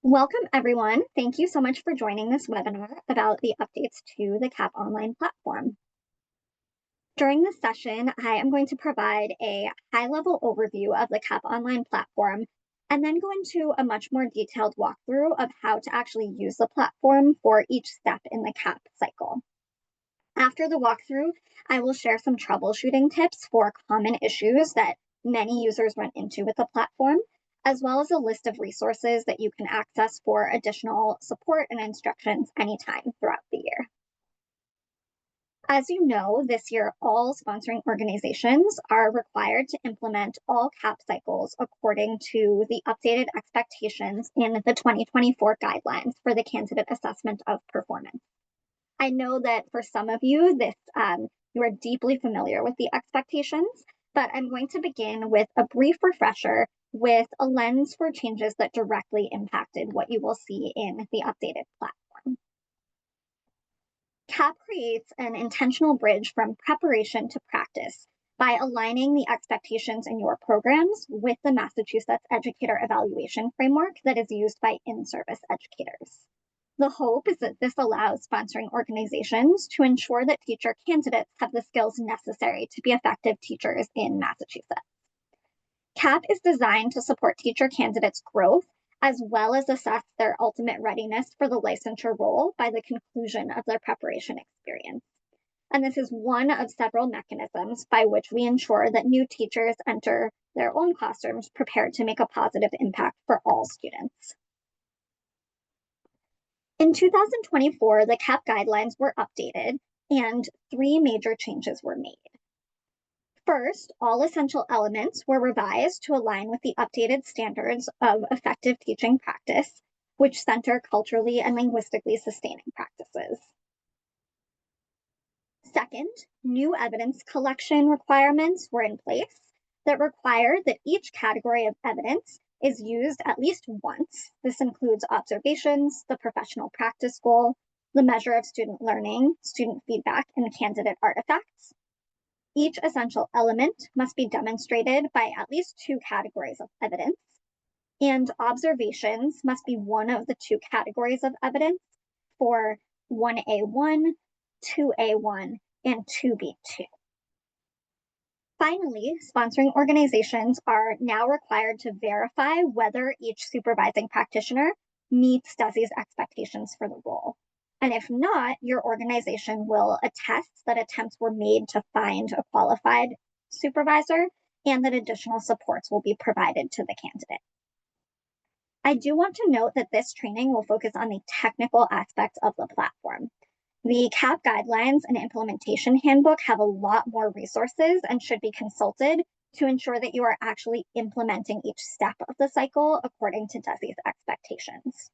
Welcome, everyone. Thank you so much for joining this webinar about the updates to the CAP Online platform. During this session, I am going to provide a high-level overview of the CAP Online platform and then go into a much more detailed walkthrough of how to actually use the platform for each step in the CAP cycle. After the walkthrough, I will share some troubleshooting tips for common issues that many users run into with the platform, as well as a list of resources that you can access for additional support and instructions anytime throughout the year. As you know, this year, all sponsoring organizations are required to implement all CAP cycles according to the updated expectations in the 2024 guidelines for the candidate assessment of performance. I know that for some of you, you are deeply familiar with the expectations, but I'm going to begin with a brief refresher with a lens for changes that directly impacted what you will see in the updated platform. CAP creates an intentional bridge from preparation to practice by aligning the expectations in your programs with the Massachusetts Educator Evaluation Framework that is used by in-service educators. The hope is that this allows sponsoring organizations to ensure that teacher candidates have the skills necessary to be effective teachers in Massachusetts. CAP is designed to support teacher candidates' growth as well as assess their ultimate readiness for the licensure role by the conclusion of their preparation experience. And this is one of several mechanisms by which we ensure that new teachers enter their own classrooms prepared to make a positive impact for all students. In 2024, the CAP guidelines were updated and three major changes were made. First, all essential elements were revised to align with the updated standards of effective teaching practice, which center culturally and linguistically sustaining practices. Second, new evidence collection requirements were in place that required that each category of evidence is used at least once. This includes observations, the professional practice goal, the measure of student learning, student feedback, and candidate artifacts. Each essential element must be demonstrated by at least two categories of evidence, and observations must be one of the two categories of evidence for 1A1, 2A1, and 2B2. Finally, sponsoring organizations are now required to verify whether each supervising practitioner meets DESE's expectations for the role. And if not, your organization will attest that attempts were made to find a qualified supervisor and that additional supports will be provided to the candidate. I do want to note that this training will focus on the technical aspects of the platform. The CAP guidelines and implementation handbook have a lot more resources and should be consulted to ensure that you are actually implementing each step of the cycle according to DESE's expectations.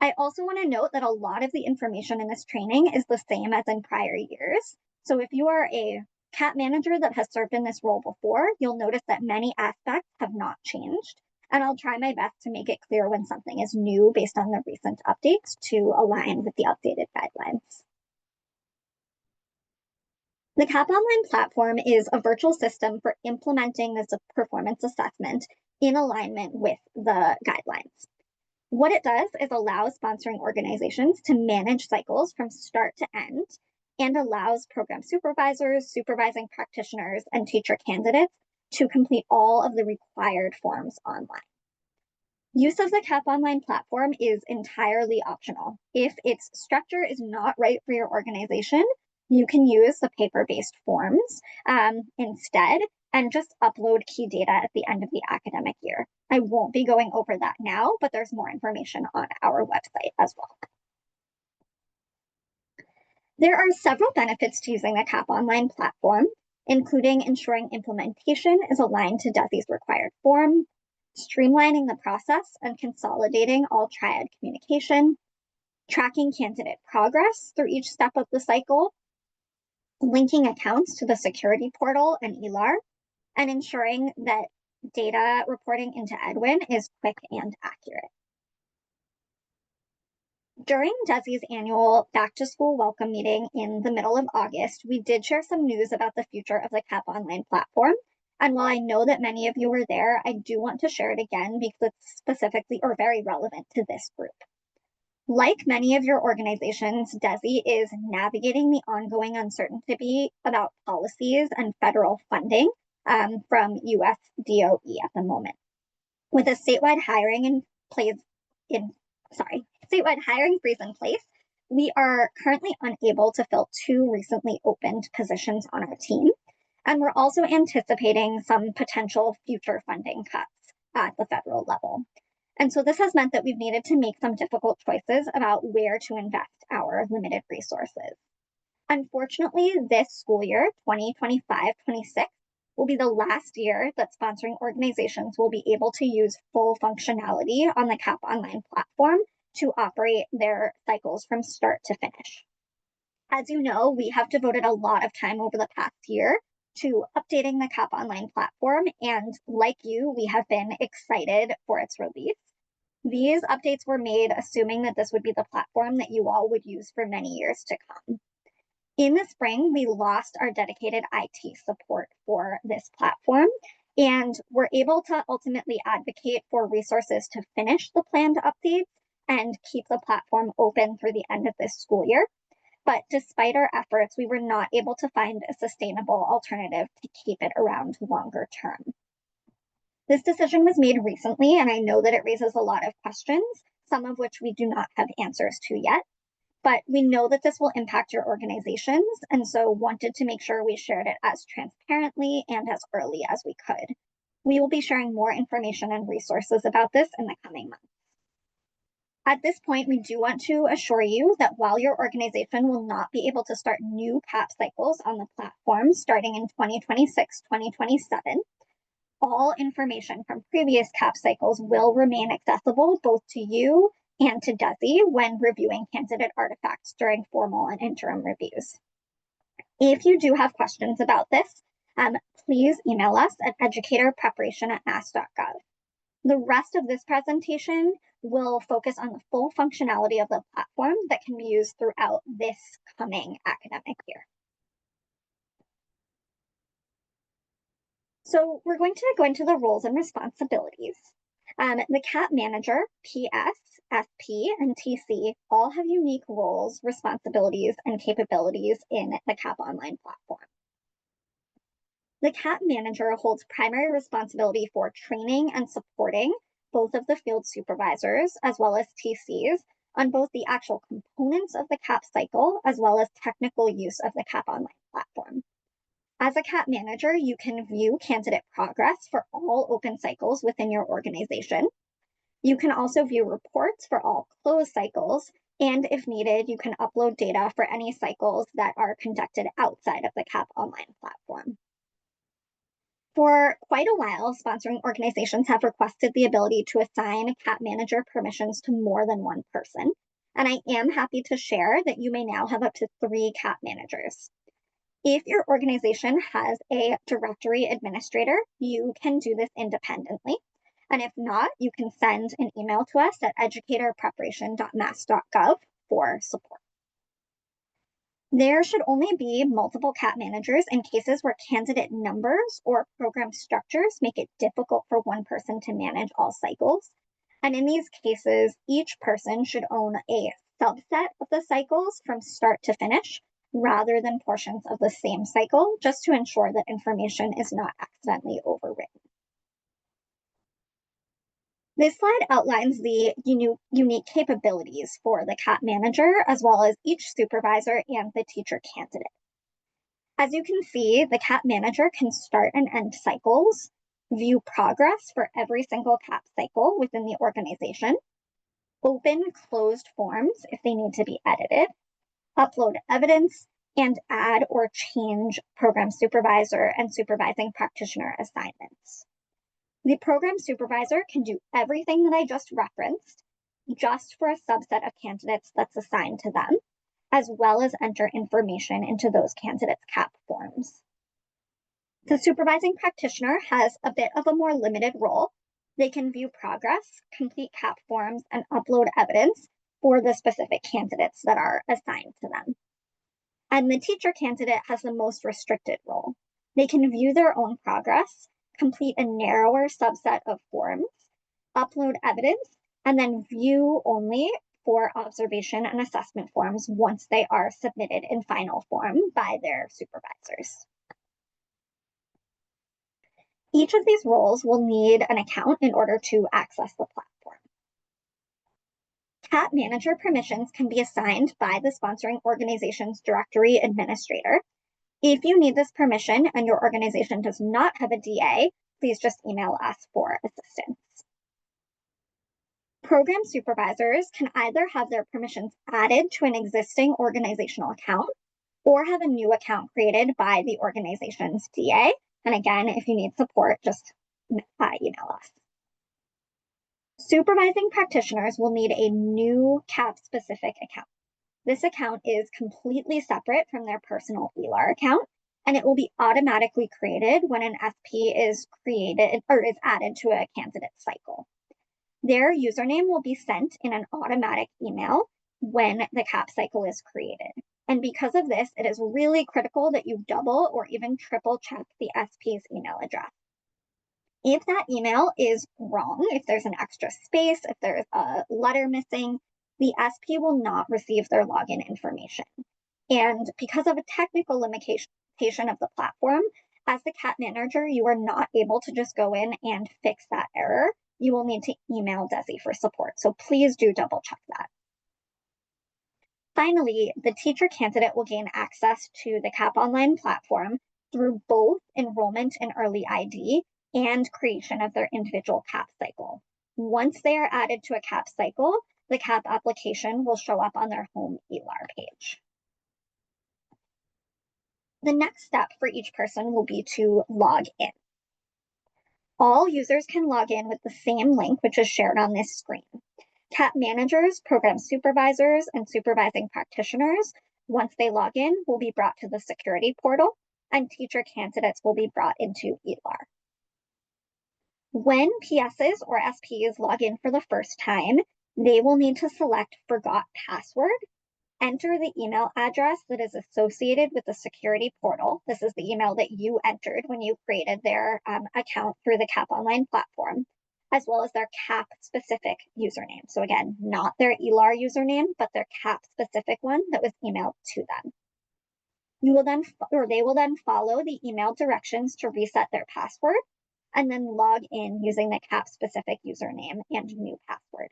I also want to note that a lot of the information in this training is the same as in prior years. So if you are a CAP manager that has served in this role before, you'll notice that many aspects have not changed. And I'll try my best to make it clear when something is new based on the recent updates to align with the updated guidelines. The CAP Online platform is a virtual system for implementing this performance assessment in alignment with the guidelines. What it does is allow sponsoring organizations to manage cycles from start to end and allows program supervisors, supervising practitioners, and teacher candidates to complete all of the required forms online. Use of the CAP Online platform is entirely optional. If its structure is not right for your organization, you can use the paper-based forms instead and just upload key data at the end of the academic year. I won't be going over that now, but there's more information on our website as well. There are several benefits to using the CAP Online platform, including ensuring implementation is aligned to DESE's required form, streamlining the process and consolidating all triad communication, tracking candidate progress through each step of the cycle, linking accounts to the security portal and ELAR, and ensuring that data reporting into Edwin is quick and accurate. During DESE's annual Back to School welcome meeting in the middle of August, we did share some news about the future of the CAP Online platform, And while I know that many of you were there, I do want to share it again because it's specifically or very relevant to this group. Like many of your organizations, DESE is navigating the ongoing uncertainty about policies and federal funding from US DOE at the moment. With a statewide hiring freeze in place, we are currently unable to fill 2 recently opened positions on our team. And we're also anticipating some potential future funding cuts at the federal level. And so this has meant that we've needed to make some difficult choices about where to invest our limited resources. Unfortunately, this school year, 2025-26, will be the last year that sponsoring organizations will be able to use full functionality on the CAP Online platform to operate their cycles from start to finish. As you know, we have devoted a lot of time over the past year to updating the CAP Online platform, and like you, we have been excited for its release. These updates were made assuming that this would be the platform that you all would use for many years to come. In the spring, we lost our dedicated IT support for this platform, and we're able to ultimately advocate for resources to finish the planned updates and keep the platform open through the end of this school year. But despite our efforts, we were not able to find a sustainable alternative to keep it around longer term. This decision was made recently, and I know that it raises a lot of questions, some of which we do not have answers to yet. But we know that this will impact your organizations, and so wanted to make sure we shared it as transparently and as early as we could. We will be sharing more information and resources about this in the coming months. At this point, we do want to assure you that while your organization will not be able to start new CAP cycles on the platform starting in 2026-2027, all information from previous CAP cycles will remain accessible both to you and to DESE when reviewing candidate artifacts during formal and interim reviews. If you do have questions about this, please email us at educatorpreparation@mass.gov. The rest of this presentation will focus on the full functionality of the platform that can be used throughout this coming academic year. So we're going to go into the roles and responsibilities. The CAP manager, PS, FP, and TC all have unique roles, responsibilities, and capabilities in the CAP Online platform. The CAP manager holds primary responsibility for training and supporting both of the field supervisors as well as TCs on both the actual components of the CAP cycle as well as technical use of the CAP Online platform. As a CAP manager, you can view candidate progress for all open cycles within your organization. You can also view reports for all closed cycles, and if needed, you can upload data for any cycles that are conducted outside of the CAP Online platform. For quite a while, sponsoring organizations have requested the ability to assign CAP manager permissions to more than one person, and I am happy to share that you may now have up to 3 CAP managers. If your organization has a directory administrator, you can do this independently. And if not, you can send an email to us at educatorpreparation.mass.gov for support. There should only be multiple CAP managers in cases where candidate numbers or program structures make it difficult for one person to manage all cycles. And in these cases, each person should own a subset of the cycles from start to finish, rather than portions of the same cycle, just to ensure that information is not accidentally overwritten. This slide outlines the unique capabilities for the CAP manager, as well as each supervisor and the teacher candidate. As you can see, the CAP manager can start and end cycles, view progress for every single CAP cycle within the organization, open closed forms if they need to be edited, upload evidence, and add or change program supervisor and supervising practitioner assignments. The program supervisor can do everything that I just referenced, just for a subset of candidates that's assigned to them, as well as enter information into those candidates' CAP forms. The supervising practitioner has a bit of a more limited role. They can view progress, complete CAP forms, and upload evidence for the specific candidates that are assigned to them. And the teacher candidate has the most restricted role. They can view their own progress complete a narrower subset of forms, upload evidence, and then view only for observation and assessment forms once they are submitted in final form by their supervisors. Each of these roles will need an account in order to access the platform. CAP manager permissions can be assigned by the sponsoring organization's directory administrator. If you need this permission and your organization does not have a DA, please just email us for assistance. Program supervisors can either have their permissions added to an existing organizational account or have a new account created by the organization's DA. And again, if you need support, just email us. Supervising practitioners will need a new CAP-specific account. This account is completely separate from their personal ELAR account, and it will be automatically created when an SP is created or is added to a candidate cycle. Their username will be sent in an automatic email when the CAP cycle is created. And because of this, it is really critical that you double or even triple check the SP's email address. If that email is wrong, if there's an extra space, if there's a letter missing, the SP will not receive their login information. And because of a technical limitation of the platform, as the CAP manager, you are not able to just go in and fix that error. You will need to email DESE for support. So please do double check that. Finally, the teacher candidate will gain access to the CAP Online platform through both enrollment in early ID and creation of their individual CAP cycle. Once they are added to a CAP cycle, the CAP application will show up on their home ELAR page. The next step for each person will be to log in. All users can log in with the same link, which is shared on this screen. CAP managers, program supervisors, and supervising practitioners, once they log in, will be brought to the security portal, and teacher candidates will be brought into ELAR. When PSs or SPs log in for the first time, they will need to select Forgot Password, enter the email address that is associated with the security portal. This is the email that you entered when you created their account through the CAP Online platform, as well as their CAP-specific username. So again, not their ELAR username, but their CAP-specific one that was emailed to them. They will then follow the email directions to reset their password and then log in using the CAP-specific username and new password.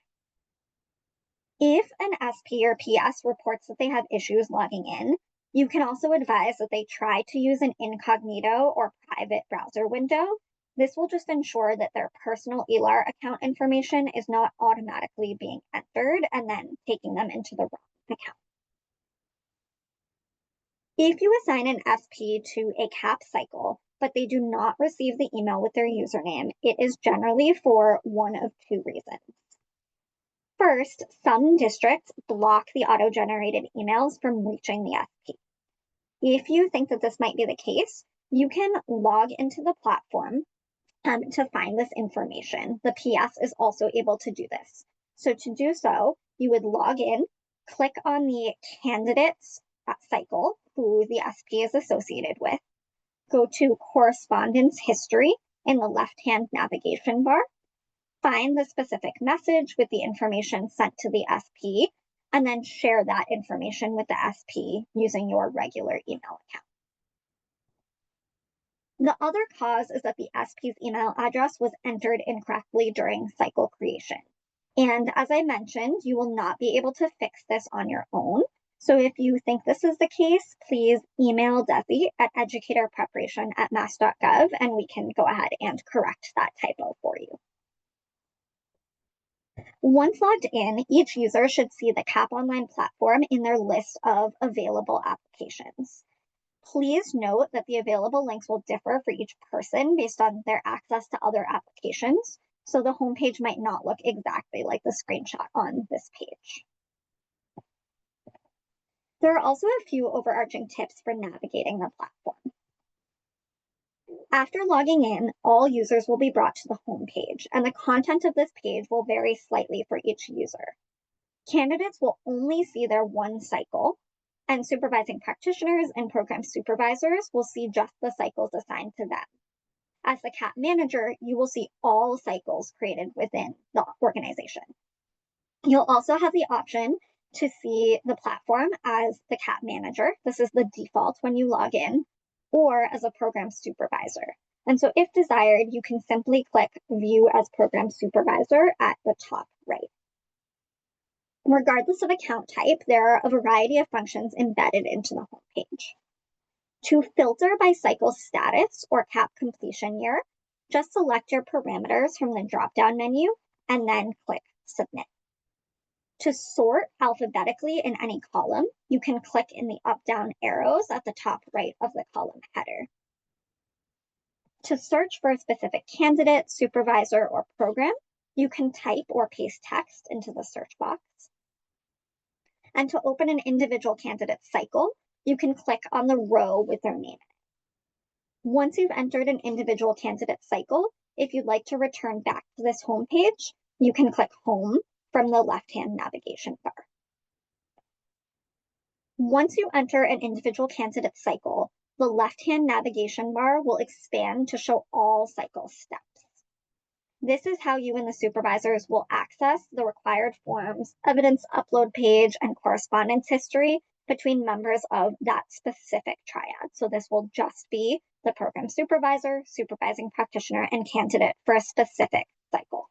If an SP or PS reports that they have issues logging in, you can also advise that they try to use an incognito or private browser window. This will just ensure that their personal ELAR account information is not automatically being entered and then taking them into the wrong account. If you assign an SP to a CAP cycle, but they do not receive the email with their username, it is generally for one of two reasons. First, some districts block the auto-generated emails from reaching the SP. If you think that this might be the case, you can log into the platform to find this information. The PS is also able to do this. So to do so, you would log in, click on the candidates cycle, who the SP is associated with, go to correspondence history in the left-hand navigation bar, find the specific message with the information sent to the SP, and then share that information with the SP using your regular email account. The other cause is that the SP's email address was entered incorrectly during cycle creation. And as I mentioned, you will not be able to fix this on your own. So if you think this is the case, please email DESE at educatorpreparation@mass.gov, and we can go ahead and correct that typo for you. Once logged in, each user should see the CAP Online platform in their list of available applications. Please note that the available links will differ for each person based on their access to other applications, so the homepage might not look exactly like the screenshot on this page. There are also a few overarching tips for navigating the platform. After logging in, all users will be brought to the home page, and the content of this page will vary slightly for each user. Candidates will only see their one cycle, and supervising practitioners and program supervisors will see just the cycles assigned to them. As the CAP manager, you will see all cycles created within the organization. You'll also have the option to see the platform as the CAP manager. This is the default when you log in, or as a program supervisor. And so if desired, you can simply click View as Program Supervisor at the top right. Regardless of account type, there are a variety of functions embedded into the homepage. To filter by cycle status or CAP completion year, just select your parameters from the drop-down menu and then click Submit. To sort alphabetically in any column, you can click in the up-down arrows at the top right of the column header. To search for a specific candidate, supervisor, or program, you can type or paste text into the search box. And to open an individual candidate cycle, you can click on the row with their name. Once you've entered an individual candidate cycle, if you'd like to return back to this home page, you can click Home from the left-hand navigation bar. Once you enter an individual candidate cycle, the left-hand navigation bar will expand to show all cycle steps. This is how you and the supervisors will access the required forms, evidence upload page, and correspondence history between members of that specific triad. So this will just be the program supervisor, supervising practitioner, and candidate for a specific cycle.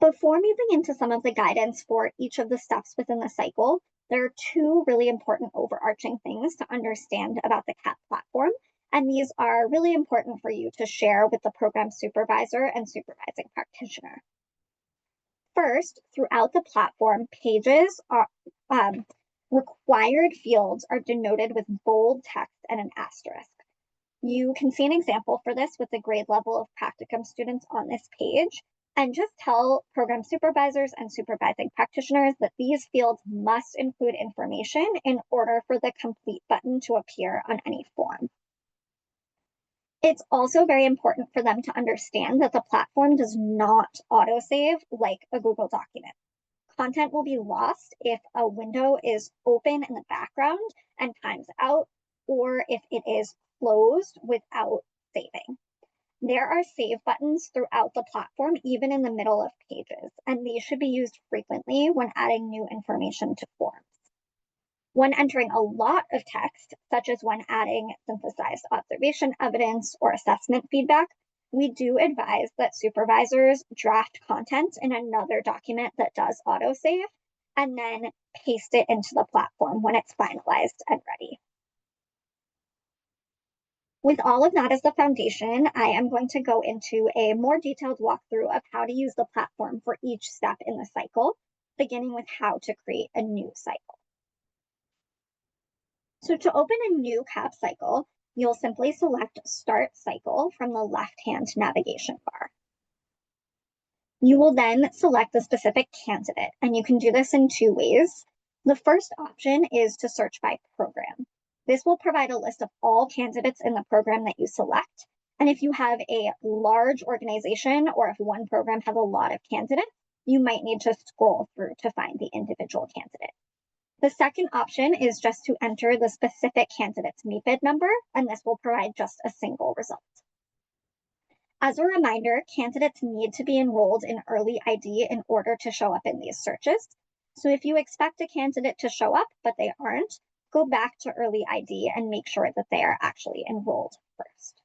Before moving into some of the guidance for each of the steps within the cycle, there are two really important overarching things to understand about the CAP platform, and these are really important for you to share with the program supervisor and supervising practitioner. First, throughout the platform, pages are required fields are denoted with bold text and an asterisk. You can see an example for this with the grade level of practicum students on this page, and just tell program supervisors and supervising practitioners that these fields must include information in order for the complete button to appear on any form. It's also very important for them to understand that the platform does not autosave like a Google document. Content will be lost if a window is open in the background and times out, or if it is closed without saving. There are save buttons throughout the platform, even in the middle of pages, and these should be used frequently when adding new information to forms. When entering a lot of text, such as when adding synthesized observation evidence or assessment feedback, we do advise that supervisors draft content in another document that does autosave and then paste it into the platform when it's finalized and ready. With all of that as the foundation, I am going to go into a more detailed walkthrough of how to use the platform for each step in the cycle, beginning with how to create a new cycle. So to open a new CAP cycle, you'll simply select Start Cycle from the left-hand navigation bar. You will then select the specific candidate, and you can do this in two ways. The first option is to search by program. This will provide a list of all candidates in the program that you select. And if you have a large organization or if one program has a lot of candidates, you might need to scroll through to find the individual candidate. The second option is just to enter the specific candidate's MIPID number, and this will provide just a single result. As a reminder, candidates need to be enrolled in Early ID in order to show up in these searches. So if you expect a candidate to show up, but they aren't, go back to Early ID and make sure that they are actually enrolled first.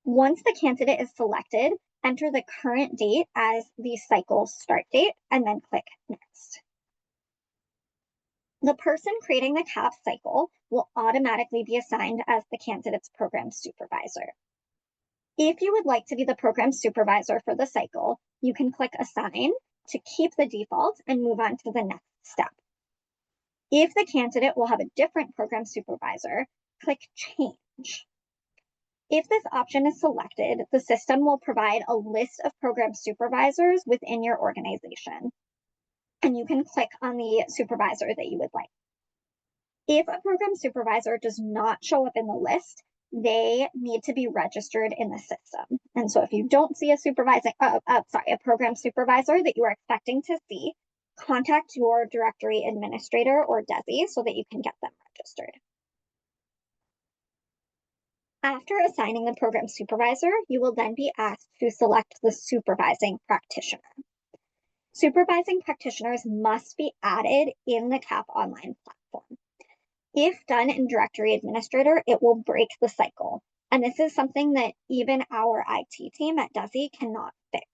Once the candidate is selected, enter the current date as the cycle start date and then click Next. The person creating the CAP cycle will automatically be assigned as the candidate's program supervisor. If you would like to be the program supervisor for the cycle, you can click Assign to keep the default and move on to the next step. If the candidate will have a different program supervisor, click Change. If this option is selected, the system will provide a list of program supervisors within your organization, and you can click on the supervisor that you would like. If a program supervisor does not show up in the list, they need to be registered in the system. And so if you don't see a program supervisor that you are expecting to see, contact your directory administrator or DESE so that you can get them registered. After assigning the program supervisor, you will then be asked to select the supervising practitioner. Supervising practitioners must be added in the CAP Online platform. If done in Directory Administrator, it will break the cycle. And this is something that even our IT team at DESE cannot fix.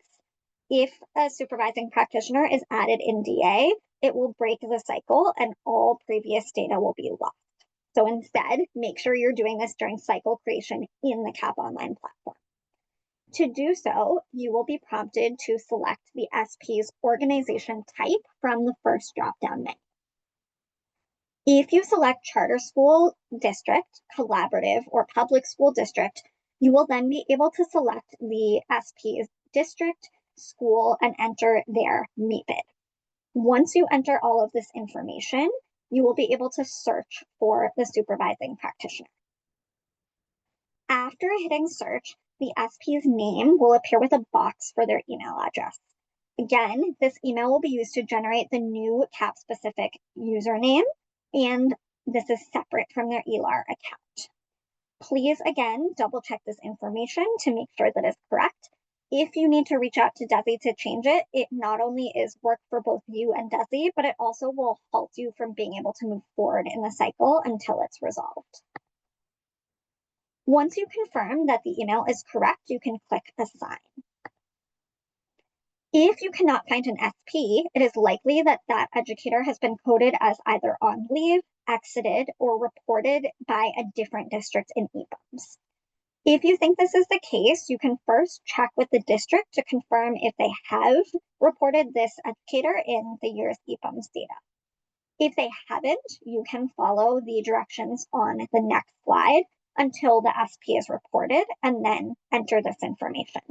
If a supervising practitioner is added in DA, it will break the cycle and all previous data will be lost. So instead, make sure you're doing this during cycle creation in the CAP Online platform. To do so, you will be prompted to select the SP's organization type from the first drop-down menu. If you select charter school district, collaborative, or public school district, you will then be able to select the SP's district, school, and enter their MEPID. Once you enter all of this information, you will be able to search for the supervising practitioner. After hitting search, the SP's name will appear with a box for their email address. Again, this email will be used to generate the new CAP-specific username, and this is separate from their ELAR account. Please, again, double-check this information to make sure that it's correct. If you need to reach out to DESE to change it, it not only is work for both you and DESE, but it also will halt you from being able to move forward in the cycle until it's resolved. Once you confirm that the email is correct, you can click Assign. If you cannot find an SP, it is likely that that educator has been coded as either on leave, exited, or reported by a different district in EPUMS. If you think this is the case, you can first check with the district to confirm if they have reported this educator in the year's EPUMS data. If they haven't, you can follow the directions on the next slide until the SP is reported and then enter this information.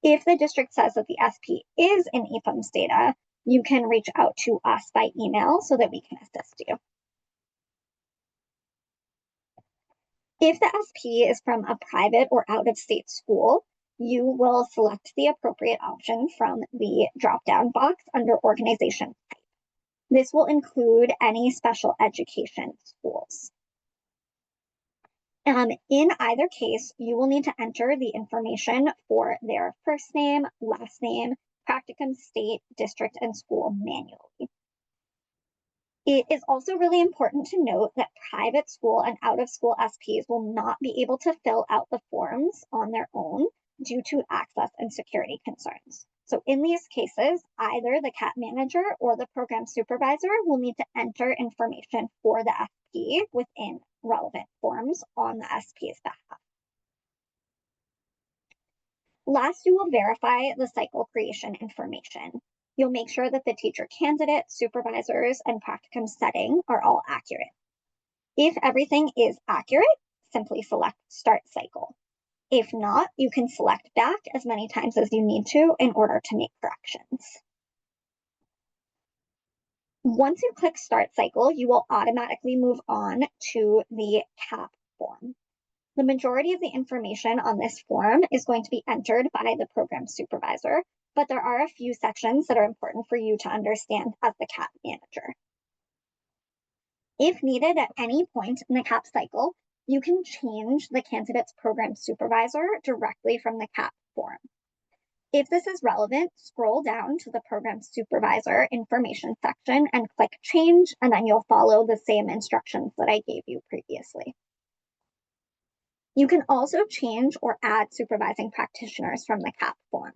If the district says that the SP is in EPUMS data, you can reach out to us by email so that we can assist you. If the SP is from a private or out-of-state school, you will select the appropriate option from the drop-down box under organization type. This will include any special education schools. In either case, you will need to enter the information for their first name, last name, practicum, state, district, and school manually. It is also really important to note that private school and out-of-school SPs will not be able to fill out the forms on their own due to access and security concerns. So in these cases, either the CAP manager or the program supervisor will need to enter information for the SP within relevant forms on the SP's behalf. Last, you will verify the cycle creation information. You'll make sure that the teacher candidate, supervisors, and practicum setting are all accurate. If everything is accurate, simply select Start Cycle. If not, you can select back as many times as you need to in order to make corrections. Once you click Start Cycle, you will automatically move on to the CAP form. The majority of the information on this form is going to be entered by the program supervisor, but there are a few sections that are important for you to understand as the CAP manager. If needed at any point in the CAP cycle, you can change the candidate's program supervisor directly from the CAP form. If this is relevant, scroll down to the program supervisor information section and click Change, and then you'll follow the same instructions that I gave you previously. You can also change or add supervising practitioners from the CAP form.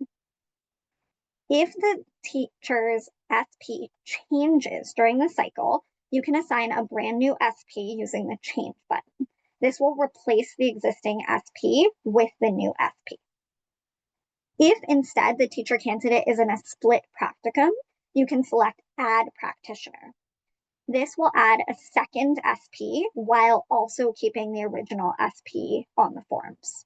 If the teacher's SP changes during the cycle, you can assign a brand new SP using the Change button. This will replace the existing SP with the new SP. If instead the teacher candidate is in a split practicum, you can select Add Practitioner. This will add a second SP while also keeping the original SP on the forms.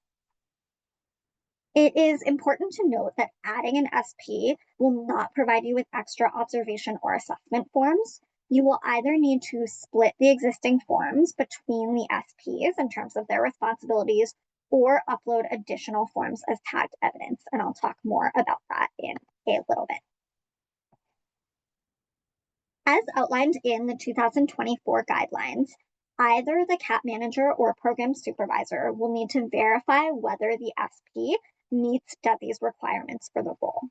It is important to note that adding an SP will not provide you with extra observation or assessment forms. You will either need to split the existing forms between the SPs in terms of their responsibilities or upload additional forms as tagged evidence, and I'll talk more about that in a little bit. As outlined in the 2024 guidelines, either the CAP manager or program supervisor will need to verify whether the SP meets DESE's requirements for the role.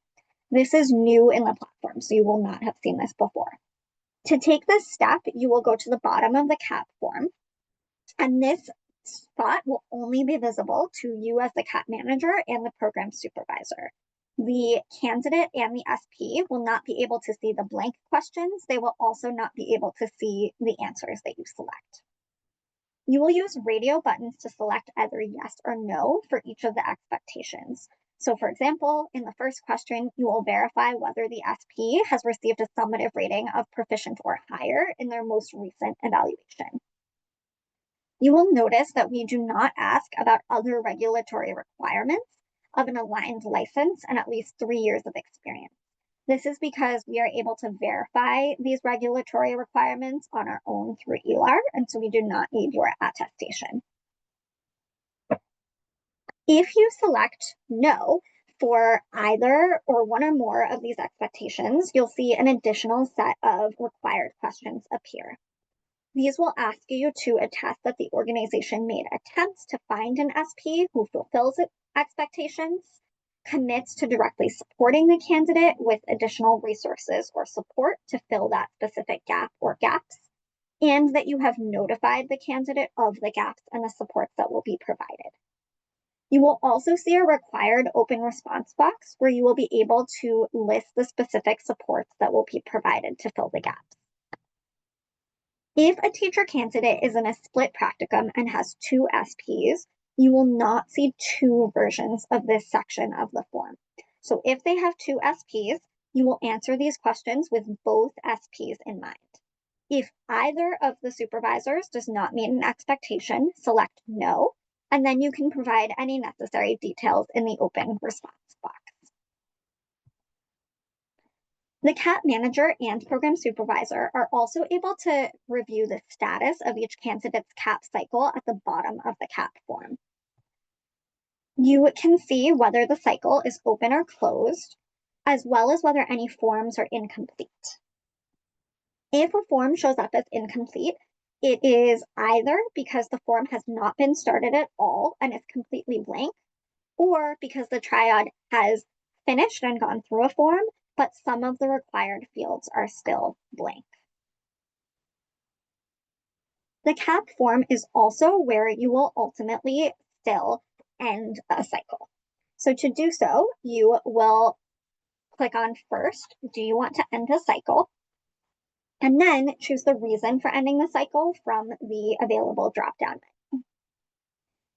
This is new in the platform, so you will not have seen this before. To take this step, you will go to the bottom of the CAP form, and this spot will only be visible to you as the CAP manager and the program supervisor. The candidate and the SP will not be able to see the blank questions. They will also not be able to see the answers that you select. You will use radio buttons to select either yes or no for each of the expectations. So for example, in the first question, you will verify whether the SP has received a summative rating of proficient or higher in their most recent evaluation. You will notice that we do not ask about other regulatory requirements of an aligned license and at least 3 years of experience. This is because we are able to verify these regulatory requirements on our own through ELAR, and so we do not need your attestation. If you select no for either or one or more of these expectations, you'll see an additional set of required questions appear. These will ask you to attest that the organization made attempts to find an SP who fulfills its expectations, commits to directly supporting the candidate with additional resources or support to fill that specific gap or gaps, and that you have notified the candidate of the gaps and the supports that will be provided. You will also see a required open response box where you will be able to list the specific supports that will be provided to fill the gaps. If a teacher candidate is in a split practicum and has 2 SPs, you will not see 2 versions of this section of the form. So if they have 2 SPs, you will answer these questions with both SPs in mind. If either of the supervisors does not meet an expectation, select no, and then you can provide any necessary details in the open response box. The CAP manager and program supervisor are also able to review the status of each candidate's CAP cycle at the bottom of the CAP form. You can see whether the cycle is open or closed, as well as whether any forms are incomplete. If a form shows up as incomplete, it is either because the form has not been started at all and is completely blank, or because the triad has finished and gone through a form, but some of the required fields are still blank. The CAP form is also where you will ultimately still end a cycle. So to do so, you will click on first, do you want to end a cycle? And then choose the reason for ending the cycle from the available drop-down menu.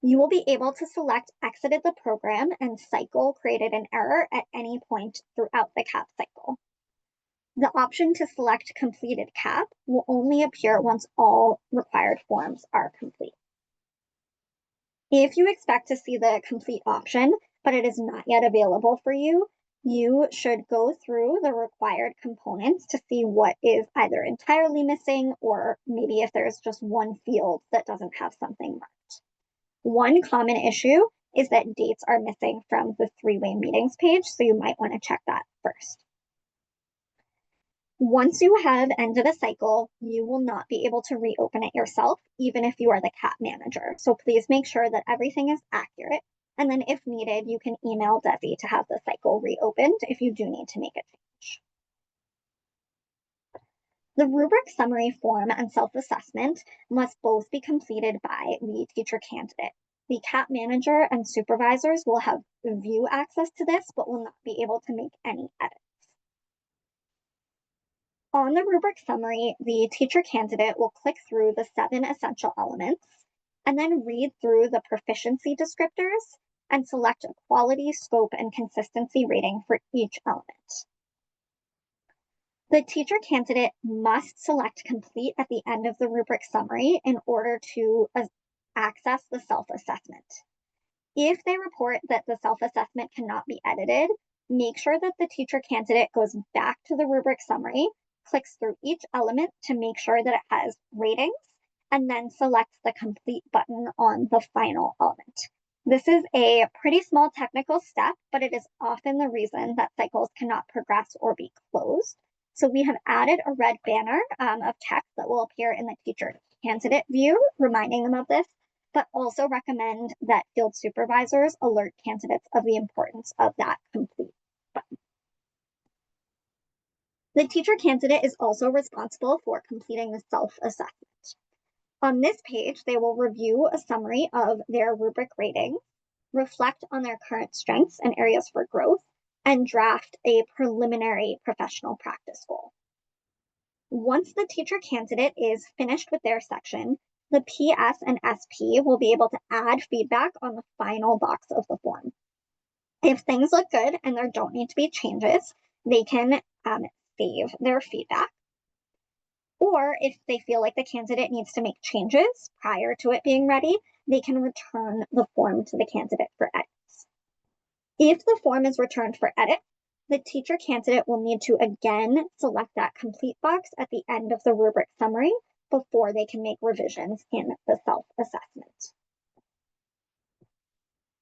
You will be able to select exited the program and cycle created an error at any point throughout the CAP cycle. The option to select completed CAP will only appear once all required forms are complete. If you expect to see the complete option, but it is not yet available for you, you should go through the required components to see what is either entirely missing or maybe if there's just one field that doesn't have something marked. One common issue is that dates are missing from the 3-way meetings page, so you might want to check that first. Once you have ended a cycle, you will not be able to reopen it yourself, even if you are the CAP manager. So please make sure that everything is accurate. And then if needed, you can email DESE to have the cycle reopened if you do need to make a change. The rubric summary form and self-assessment must both be completed by the teacher candidate. The CAP manager and supervisors will have view access to this, but will not be able to make any edits. On the rubric summary, the teacher candidate will click through the 7 essential elements and then read through the proficiency descriptors and select a quality, scope, and consistency rating for each element. The teacher candidate must select complete at the end of the rubric summary in order to access the self-assessment. If they report that the self-assessment cannot be edited, make sure that the teacher candidate goes back to the rubric summary, clicks through each element to make sure that it has ratings, and then selects the complete button on the final element. This is a pretty small technical step, but it is often the reason that cycles cannot progress or be closed. So we have added a red banner of text that will appear in the teacher candidate view, reminding them of this, but also recommend that field supervisors alert candidates of the importance of that complete button. The teacher candidate is also responsible for completing the self-assessment. On this page, they will review a summary of their rubric rating, reflect on their current strengths and areas for growth, and draft a preliminary professional practice goal. Once the teacher candidate is finished with their section, the PS and SP will be able to add feedback on the final box of the form. If things look good and there don't need to be changes, they can save their feedback. Or if they feel like the candidate needs to make changes prior to it being ready, they can return the form to the candidate for edits. If the form is returned for edit, the teacher candidate will need to again select that complete box at the end of the rubric summary before they can make revisions in the self-assessment.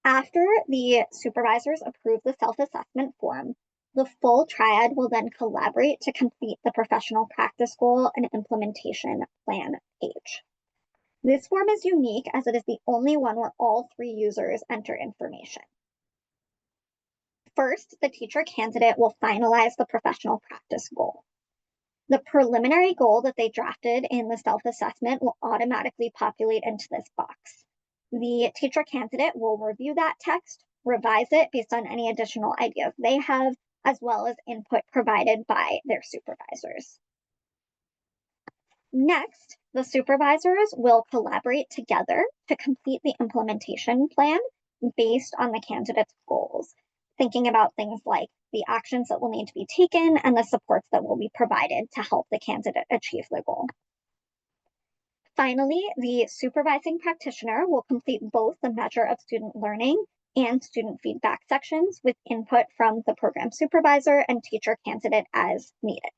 After the supervisors approve the self-assessment form, the full triad will then collaborate to complete the professional practice goal and implementation plan page. This form is unique as it is the only one where all three users enter information. First, the teacher candidate will finalize the professional practice goal. The preliminary goal that they drafted in the self-assessment will automatically populate into this box. The teacher candidate will review that text, revise it based on any additional ideas they have, as well as input provided by their supervisors. Next, the supervisors will collaborate together to complete the implementation plan based on the candidate's goals, thinking about things like the actions that will need to be taken and the supports that will be provided to help the candidate achieve the goal. Finally, the supervising practitioner will complete both the measure of student learning and student feedback sections with input from the program supervisor and teacher candidate as needed.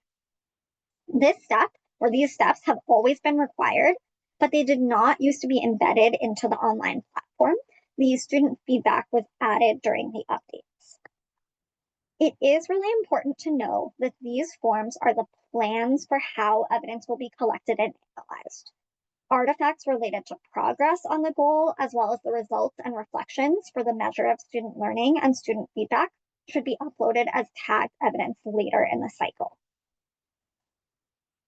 This step, or these steps, have always been required, but they did not used to be embedded into the online platform. The student feedback was added during the updates. It is really important to know that these forms are the plans for how evidence will be collected and analyzed. Artifacts related to progress on the goal, as well as the results and reflections for the measure of student learning and student feedback, should be uploaded as tagged evidence later in the cycle.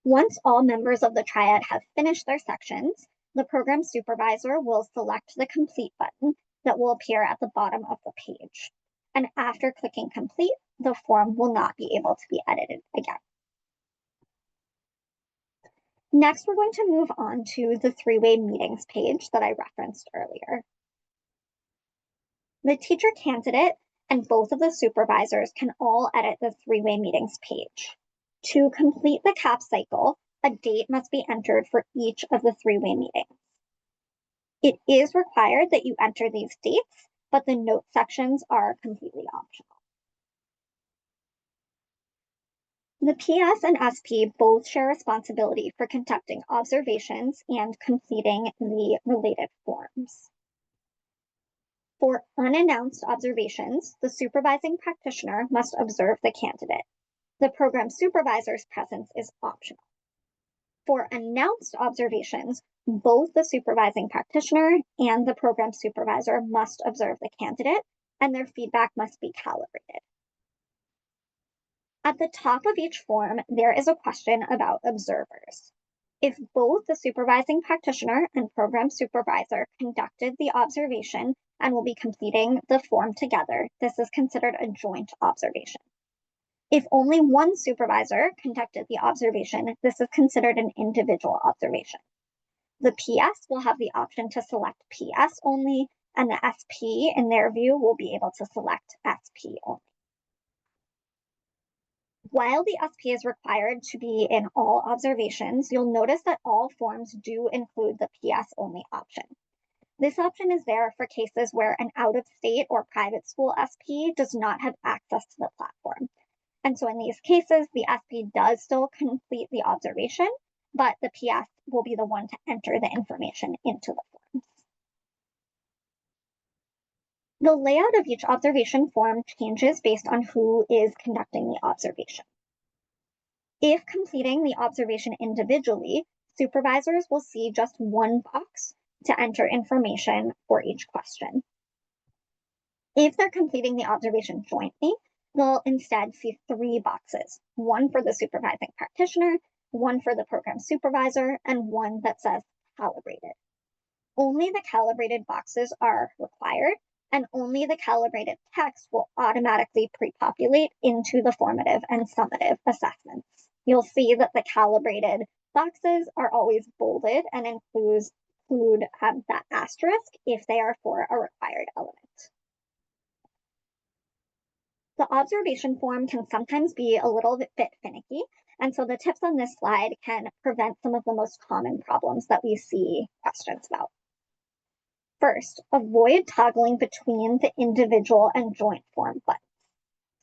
Once all members of the triad have finished their sections, the program supervisor will select the complete button that will appear at the bottom of the page. And after clicking complete, the form will not be able to be edited again. Next, we're going to move on to the three-way meetings page that I referenced earlier. The teacher candidate and both of the supervisors can all edit the three-way meetings page. To complete the CAP cycle, a date must be entered for each of the three-way meetings. It is required that you enter these dates, but the note sections are completely optional. The PS and SP both share responsibility for conducting observations and completing the related forms. For unannounced observations, the supervising practitioner must observe the candidate. The program supervisor's presence is optional. For announced observations, both the supervising practitioner and the program supervisor must observe the candidate, and their feedback must be calibrated. At the top of each form, there is a question about observers. If both the supervising practitioner and program supervisor conducted the observation and will be completing the form together, this is considered a joint observation. If only one supervisor conducted the observation, this is considered an individual observation. The PS will have the option to select PS only, and the SP, in their view, will be able to select SP only. While the SP is required to be in all observations, you'll notice that all forms do include the PS only option. This option is there for cases where an out-of-state or private school SP does not have access to the platform. And so in these cases, the SP does still complete the observation, but the PS will be the one to enter the information into the forms. The layout of each observation form changes based on who is conducting the observation. If completing the observation individually, Supervisors will see just one box to enter information for each question. If they're completing the observation jointly, they'll instead see 3 boxes, one for the supervising practitioner, one for the program supervisor, and one that says calibrated. Only the calibrated boxes are required, and only the calibrated text will automatically pre-populate into the formative and summative assessments. You'll see that the calibrated boxes are always bolded and include that asterisk if they are for a required element. The observation form can sometimes be a little bit finicky, and so the tips on this slide can prevent some of the most common problems that we see questions about. First, avoid toggling between the individual and joint form buttons.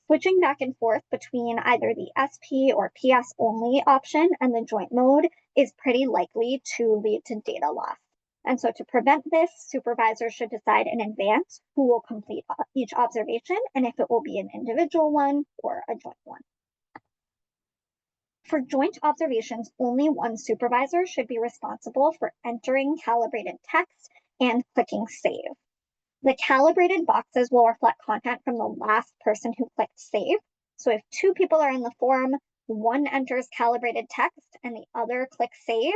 Switching back and forth between either the SP or PS only option and the joint mode is pretty likely to lead to data loss. And so to prevent this, supervisors should decide in advance who will complete each observation and if it will be an individual one or a joint one. For joint observations, only one supervisor should be responsible for entering calibrated text and clicking save. The calibrated boxes will reflect content from the last person who clicked save. So if 2 people are in the form, one enters calibrated text and the other clicks save,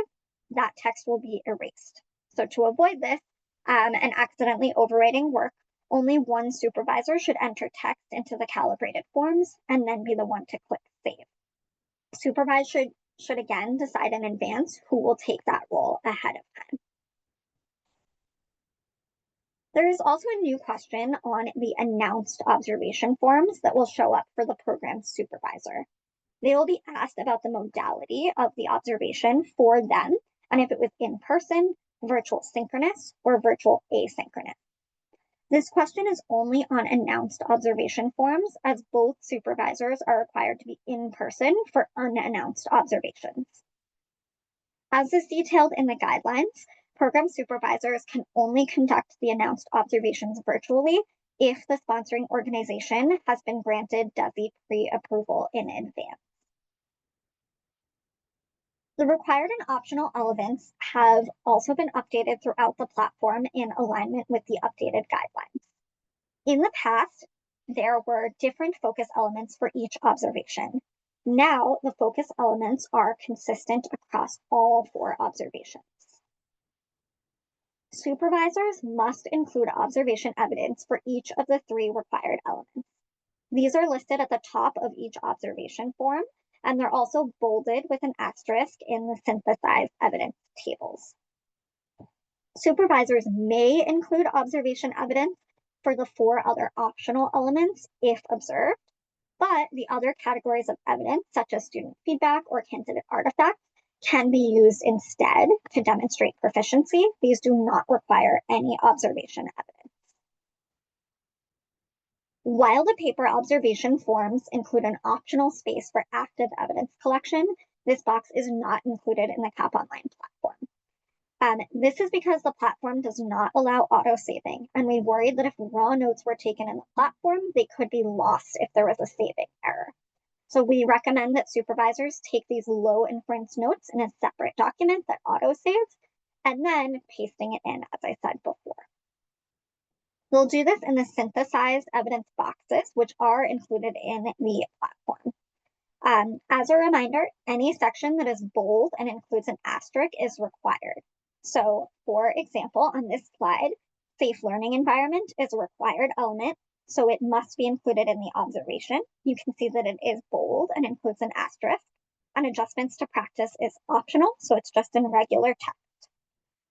that text will be erased. So to avoid this and accidentally overwriting work, only one supervisor should enter text into the calibrated forms and then be the one to click save. Supervisors should again decide in advance who will take that role ahead of time. There is also a new question on the announced observation forms that will show up for the program supervisor. They will be asked about the modality of the observation for them and if it was in person, virtual synchronous, or virtual asynchronous. This question is only on announced observation forms, as both supervisors are required to be in person for unannounced observations. As is detailed in the guidelines, program supervisors can only conduct the announced observations virtually if the sponsoring organization has been granted DESE pre-approval in advance. The required and optional elements have also been updated throughout the platform in alignment with the updated guidelines. In the past, there were different focus elements for each observation. Now, the focus elements are consistent across all 4 observations. Supervisors must include observation evidence for each of the 3 required elements. These are listed at the top of each observation form, and they're also bolded with an asterisk in the synthesized evidence tables. Supervisors may include observation evidence for the 4 other optional elements if observed, but the other categories of evidence, such as student feedback or candidate artifacts, can be used instead to demonstrate proficiency. These do not require any observation evidence. While the paper observation forms include an optional space for active evidence collection, this box is not included in the CAP Online platform. This is because the platform does not allow auto-saving, and we worried that if raw notes were taken in the platform, they could be lost if there was a saving error. So we recommend that supervisors take these low inference notes in a separate document that auto-saves, and then pasting it in, as I said before. We'll do this in the synthesized evidence boxes, which are included in the platform. As a reminder, any section that is bold and includes an asterisk is required. So, for example, on this slide, safe learning environment is a required element, so it must be included in the observation. You can see that it is bold and includes an asterisk. And adjustments to practice is optional, so it's just in regular text.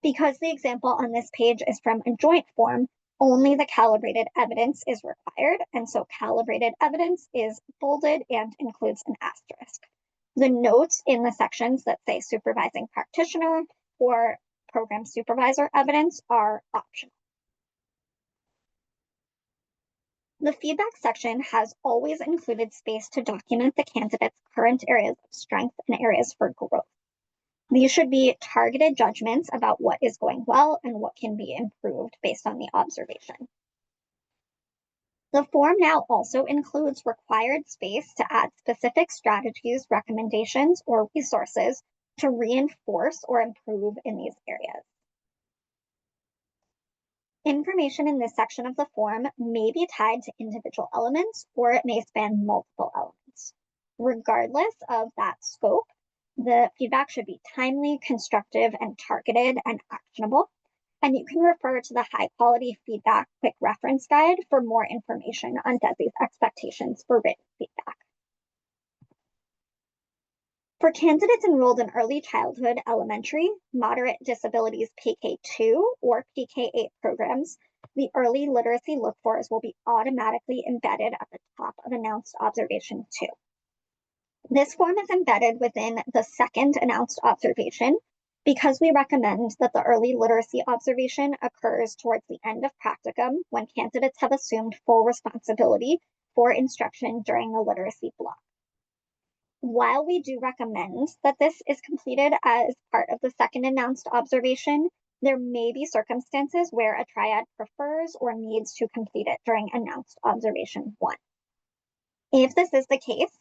Because the example on this page is from a joint form, only the calibrated evidence is required, and so calibrated evidence is bolded and includes an asterisk. The notes in the sections that say supervising practitioner or program supervisor evidence are optional. The feedback section has always included space to document the candidate's current areas of strength and areas for growth. These should be targeted judgments about what is going well and what can be improved based on the observation. The form now also includes required space to add specific strategies, recommendations, or resources to reinforce or improve in these areas. Information in this section of the form may be tied to individual elements, or it may span multiple elements. Regardless of that scope, the feedback should be timely, constructive, and targeted and actionable. And you can refer to the High Quality Feedback Quick Reference Guide for more information on DESE's expectations for written feedback. For candidates enrolled in early childhood, elementary, moderate disabilities PK2 or PK8 programs, the early literacy look-fors will be automatically embedded at the top of announced observation 2. This form is embedded within the second announced observation because we recommend that the early literacy observation occurs towards the end of practicum when candidates have assumed full responsibility for instruction during the literacy block. While we do recommend that this is completed as part of the second announced observation, there may be circumstances where a triad prefers or needs to complete it during announced observation 1. If this is the case,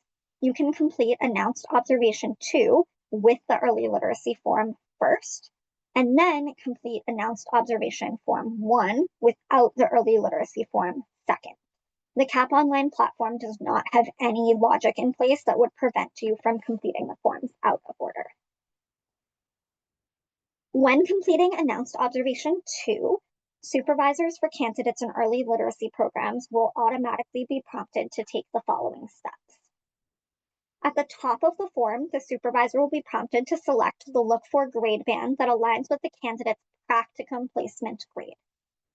you can complete announced observation 2 with the early literacy form first, and then complete announced observation form 1 without the early literacy form second. The CAP Online platform does not have any logic in place that would prevent you from completing the forms out of order. When completing announced observation 2, supervisors for candidates in early literacy programs will automatically be prompted to take the following steps. At the top of the form, the supervisor will be prompted to select the look-for grade band that aligns with the candidate's practicum placement grade.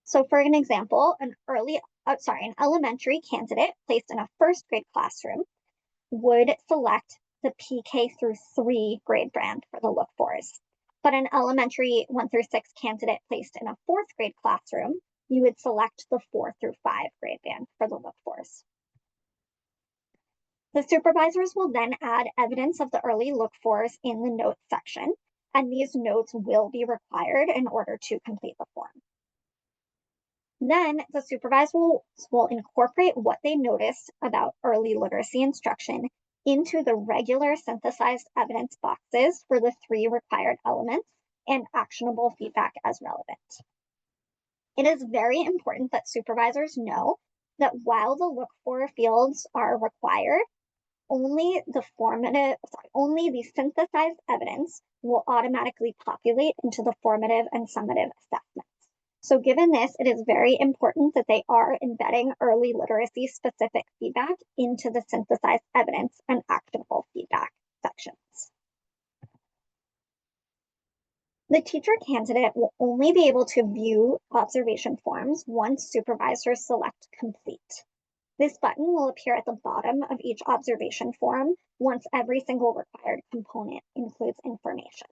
So for an example, an elementary candidate placed in a first grade classroom would select the PK through 3 grade band for the look-fors. But an elementary 1 through 6 candidate placed in a fourth grade classroom, you would select the 4 through 5 grade band for the look-fors. The supervisors will then add evidence of the early look-fors in the notes section, and these notes will be required in order to complete the form. Then the supervisors will incorporate what they noticed about early literacy instruction into the regular synthesized evidence boxes for the 3 required elements and actionable feedback as relevant. It is very important that supervisors know that while the look-for fields are required, only the synthesized evidence will automatically populate into the formative and summative assessments. So given this, it is very important that they are embedding early literacy specific feedback into the synthesized evidence and actionable feedback sections. The teacher candidate will only be able to view observation forms once supervisors select complete. This button will appear at the bottom of each observation form once every single required component includes information.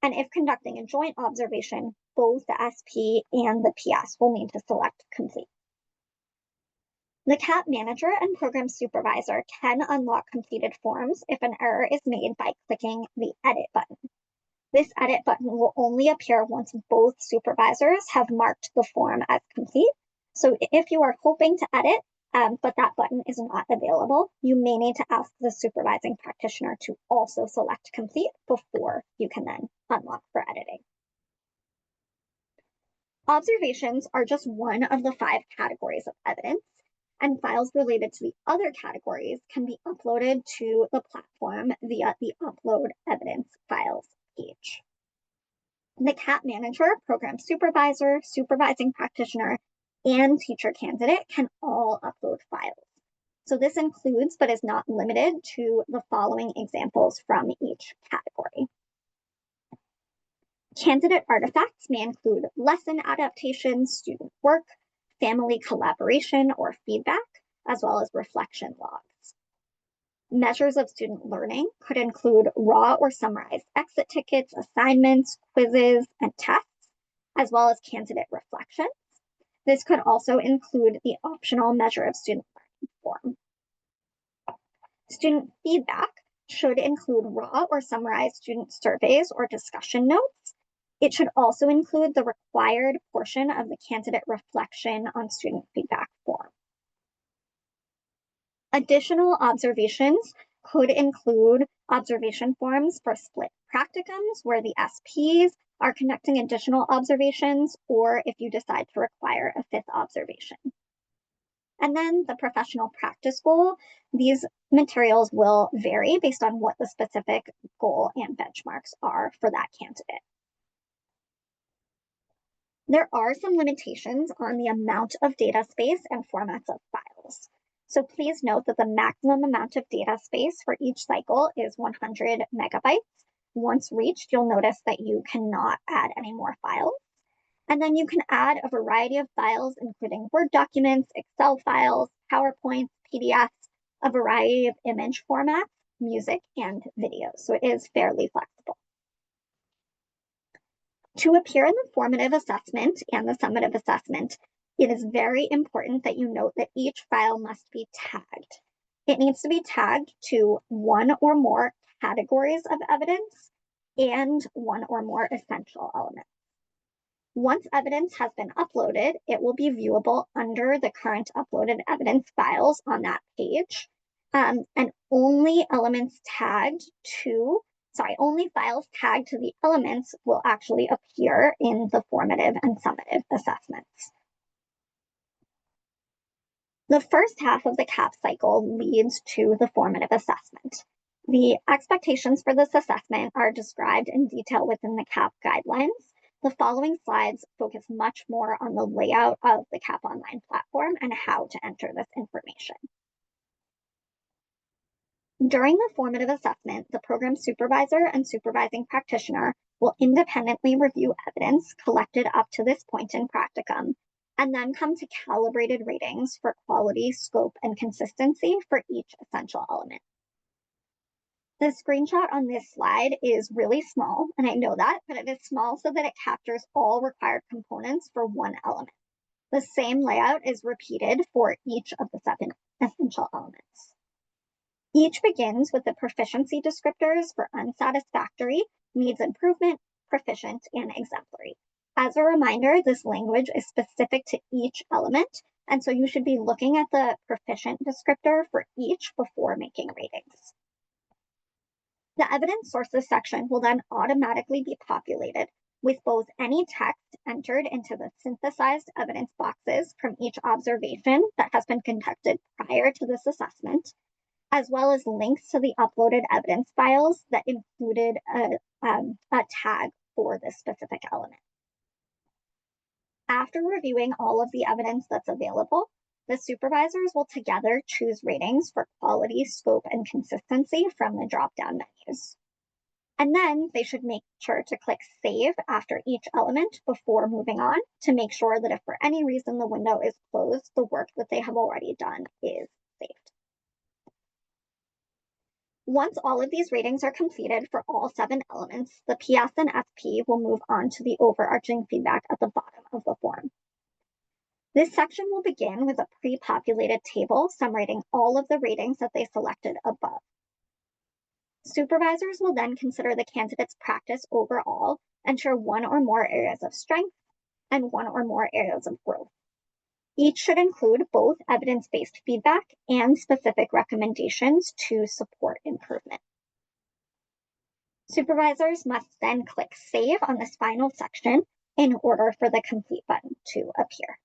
And if conducting a joint observation, both the SP and the PS will need to select complete. The CAP manager and program supervisor can unlock completed forms if an error is made by clicking the edit button. This edit button will only appear once both supervisors have marked the form as complete. So if you are hoping to edit, but that button is not available, you may need to ask the supervising practitioner to also select complete before you can then unlock for editing. Observations are just one of the 5 categories of evidence, and files related to the other categories can be uploaded to the platform via the Upload Evidence Files page. The CAP manager, program supervisor, supervising practitioner, and teacher candidate can all upload files. So this includes, but is not limited to, the following examples from each category. Candidate artifacts may include lesson adaptations, student work, family collaboration or feedback, as well as reflection logs. Measures of student learning could include raw or summarized exit tickets, assignments, quizzes, and tests, as well as candidate reflections. This could also include the optional measure of student learning form. Student feedback should include raw or summarized student surveys or discussion notes. It should also include the required portion of the candidate reflection on student feedback form. Additional observations could include observation forms for split practicums, where the SPs are conducting additional observations, or if you decide to require a fifth observation. And then the professional practice goal, these materials will vary based on what the specific goal and benchmarks are for that candidate. There are some limitations on the amount of data space and formats of files. So please note that the maximum amount of data space for each cycle is 100 megabytes. Once reached, you'll notice that you cannot add any more files. And then you can add a variety of files, including Word documents, Excel files, PowerPoints, PDFs, a variety of image formats, music, and videos. So it is fairly flexible. To appear in the formative assessment and the summative assessment, it is very important that you note that each file must be tagged. It needs to be tagged to one or more categories of evidence and one or more essential elements. Once evidence has been uploaded, it will be viewable under the current uploaded evidence files on that page. And only files tagged to the elements will actually appear in the formative and summative assessments. The first half of the CAP cycle leads to the formative assessment. The expectations for this assessment are described in detail within the CAP guidelines. The following slides focus much more on the layout of the CAP Online platform and how to enter this information. During the formative assessment, the program supervisor and supervising practitioner will independently review evidence collected up to this point in practicum, and then come to calibrated ratings for quality, scope, and consistency for each essential element. The screenshot on this slide is really small, and I know that, but it is small so that it captures all required components for one element. The same layout is repeated for each of the 7 essential elements. Each begins with the proficiency descriptors for unsatisfactory, needs improvement, proficient, and exemplary. As a reminder, this language is specific to each element, and so you should be looking at the proficient descriptor for each before making ratings. The evidence sources section will then automatically be populated with both any text entered into the synthesized evidence boxes from each observation that has been conducted prior to this assessment, as well as links to the uploaded evidence files that included a tag for this specific element. After reviewing all of the evidence that's available, the supervisors will together choose ratings for quality, scope, and consistency from the drop-down menus. And then they should make sure to click Save after each element before moving on to make sure that if for any reason the window is closed, the work that they have already done is saved. Once all of these ratings are completed for all 7 elements, the PS and SP will move on to the overarching feedback at the bottom of the form. This section will begin with a pre-populated table summarizing all of the ratings that they selected above. Supervisors will then consider the candidate's practice overall and share one or more areas of strength and one or more areas of growth. Each should include both evidence-based feedback and specific recommendations to support improvement. Supervisors must then click Save on this final section in order for the complete button to appear.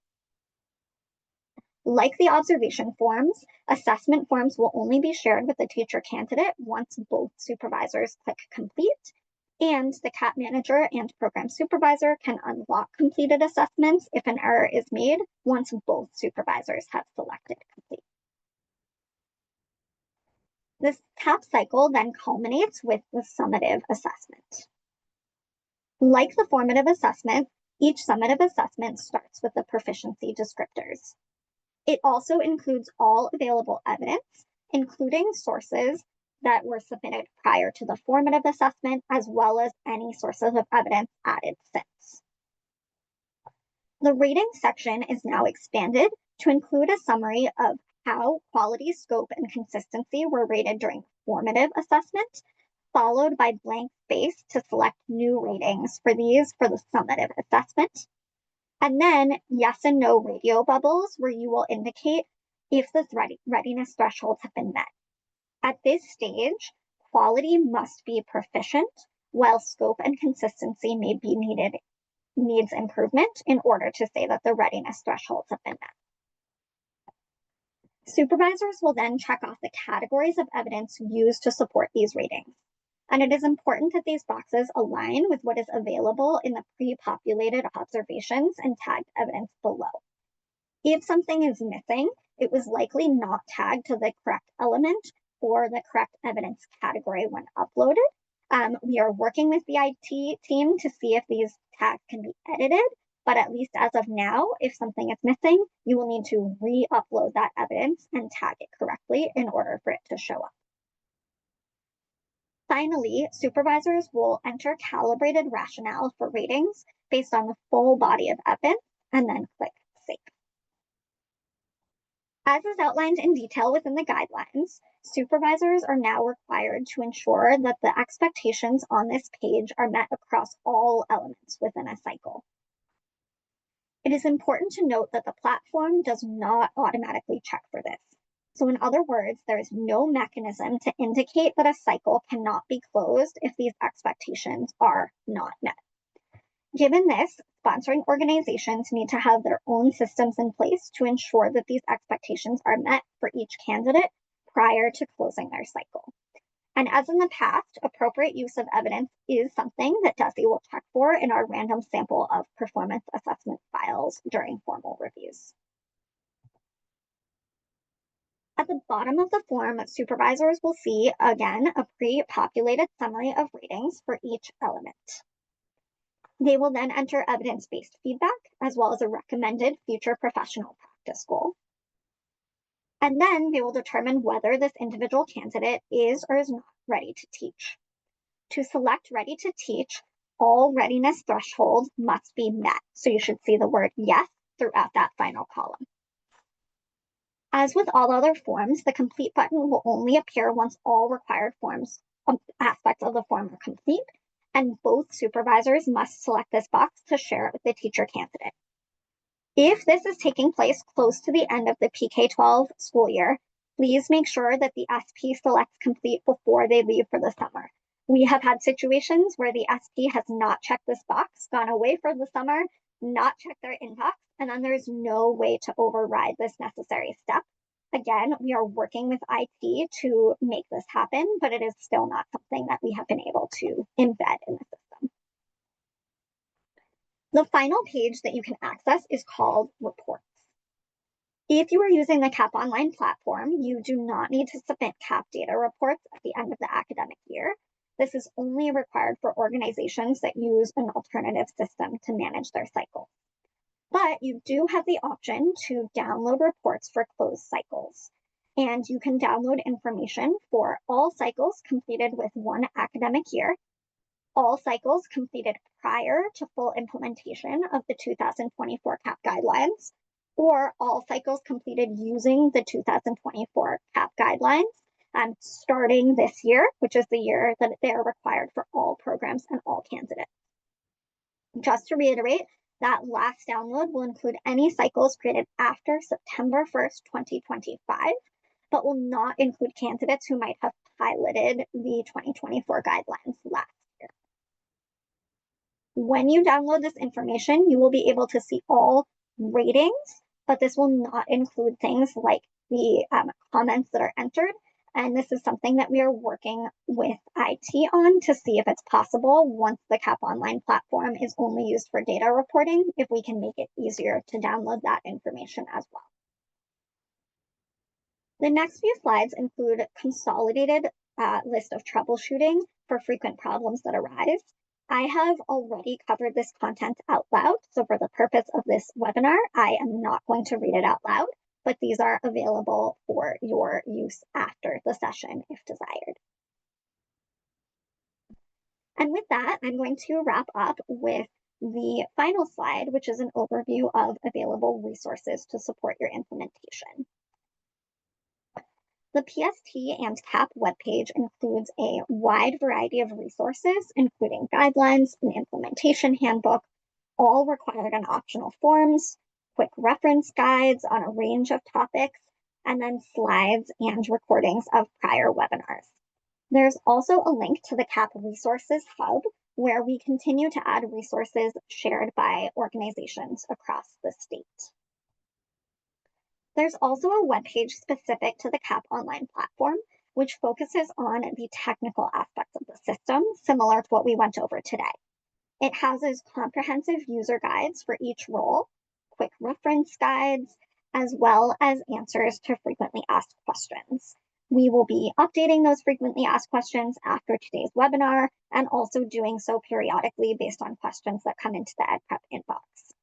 Like the observation forms, assessment forms will only be shared with the teacher candidate once both supervisors click Complete, and the CAP manager and program supervisor can unlock completed assessments if an error is made once both supervisors have selected Complete. This CAP cycle then culminates with the summative assessment. Like the formative assessment, each summative assessment starts with the proficiency descriptors. It also includes all available evidence, including sources that were submitted prior to the formative assessment, as well as any sources of evidence added since. The rating section is now expanded to include a summary of how quality, scope, and consistency were rated during formative assessment, followed by blank space to select new ratings for these for the summative assessment. And then yes and no radio bubbles where you will indicate if the readiness thresholds have been met. At this stage, quality must be proficient, while scope and consistency may be needs improvement in order to say that the readiness thresholds have been met. Supervisors will then check off the categories of evidence used to support these ratings. And it is important that these boxes align with what is available in the pre-populated observations and tagged evidence below. If something is missing, it was likely not tagged to the correct element or the correct evidence category when uploaded. We are working with the IT team to see if these tags can be edited, but at least as of now, if something is missing, you will need to re-upload that evidence and tag it correctly in order for it to show up. Finally, supervisors will enter calibrated rationale for ratings based on the full body of evidence and then click Save. As is outlined in detail within the guidelines, supervisors are now required to ensure that the expectations on this page are met across all elements within a cycle. It is important to note that the platform does not automatically check for this. So in other words, there is no mechanism to indicate that a cycle cannot be closed if these expectations are not met. Given this, sponsoring organizations need to have their own systems in place to ensure that these expectations are met for each candidate prior to closing their cycle. And as in the past, appropriate use of evidence is something that DESE will check for in our random sample of performance assessment files during formal reviews. At the bottom of the form, supervisors will see, again, a pre-populated summary of ratings for each element. They will then enter evidence-based feedback, as well as a recommended future professional practice goal. And then they will determine whether this individual candidate is or is not ready to teach. To select ready to teach, all readiness thresholds must be met. So you should see the word yes throughout that final column. As with all other forms, the complete button will only appear once all required aspects of the form are complete, and both supervisors must select this box to share it with the teacher candidate. If this is taking place close to the end of the PK-12 school year, please make sure that the SP selects complete before they leave for the summer. We have had situations where the SP has not checked this box, gone away for the summer, not checked their inbox, and then there's no way to override this necessary step. Again, we are working with IT to make this happen, but it is still not something that we have been able to embed in the system. The final page that you can access is called Reports. If you are using the CAP Online platform, you do not need to submit CAP data reports at the end of the academic year. This is only required for organizations that use an alternative system to manage their cycle. But you do have the option to download reports for closed cycles. And you can download information for all cycles completed with one academic year, all cycles completed prior to full implementation of the 2024 CAP guidelines, or all cycles completed using the 2024 CAP guidelines, starting this year, which is the year that they are required for all programs and all candidates. Just to reiterate, that last download will include any cycles created after September 1st, 2025, but will not include candidates who might have piloted the 2024 guidelines last year. When you download this information, you will be able to see all ratings, but this will not include things like the comments that are entered. And this is something that we are working with IT on to see if it's possible once the CAP Online platform is only used for data reporting, if we can make it easier to download that information as well. The next few slides include a consolidated list of troubleshooting for frequent problems that arise. I have already covered this content out loud, so for the purpose of this webinar, I am not going to read it out loud, but these are available for your use after the session if desired. And with that, I'm going to wrap up with the final slide, which is an overview of available resources to support your implementation. The PST and CAP webpage includes a wide variety of resources, including guidelines, an implementation handbook, all required and optional forms, quick reference guides on a range of topics, and then slides and recordings of prior webinars. There's also a link to the CAP Resources Hub, where we continue to add resources shared by organizations across the state. There's also a webpage specific to the CAP Online platform, which focuses on the technical aspects of the system, similar to what we went over today. It houses comprehensive user guides for each role, quick reference guides, as well as answers to frequently asked questions. We will be updating those frequently asked questions after today's webinar and also doing so periodically based on questions that come into the EdPrep inbox.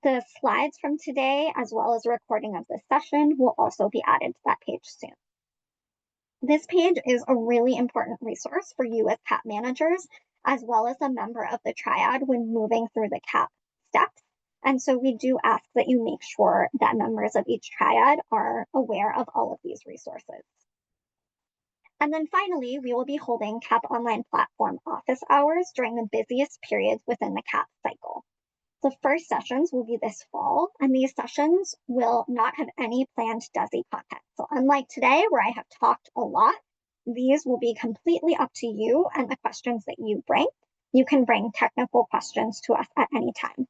The slides from today, as well as a recording of this session, will also be added to that page soon. This page is a really important resource for you as CAP managers, as well as a member of the triad when moving through the CAP steps. And so we do ask that you make sure that members of each triad are aware of all of these resources. And then finally, we will be holding CAP Online Platform office hours during the busiest periods within the CAP cycle. The first sessions will be this fall, and these sessions will not have any planned DESE content. So unlike today, where I have talked a lot, these will be completely up to you and the questions that you bring. You can bring technical questions to us at any time.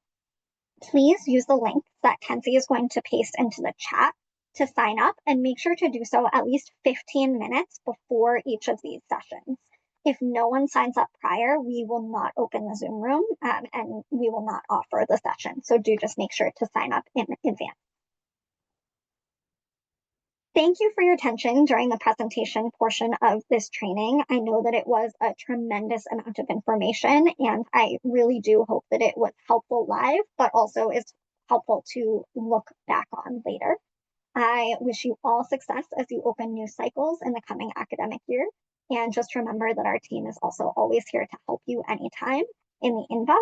Please use the link that Kenzie is going to paste into the chat to sign up, and make sure to do so at least 15 minutes before each of these sessions. If no one signs up prior, we will not open the Zoom room and we will not offer the session. So do just make sure to sign up in advance. Thank you for your attention during the presentation portion of this training. I know that it was a tremendous amount of information, and I really do hope that it was helpful live, but also is helpful to look back on later. I wish you all success as you open new cycles in the coming academic year. And just remember that our team is also always here to help you anytime in the inbox.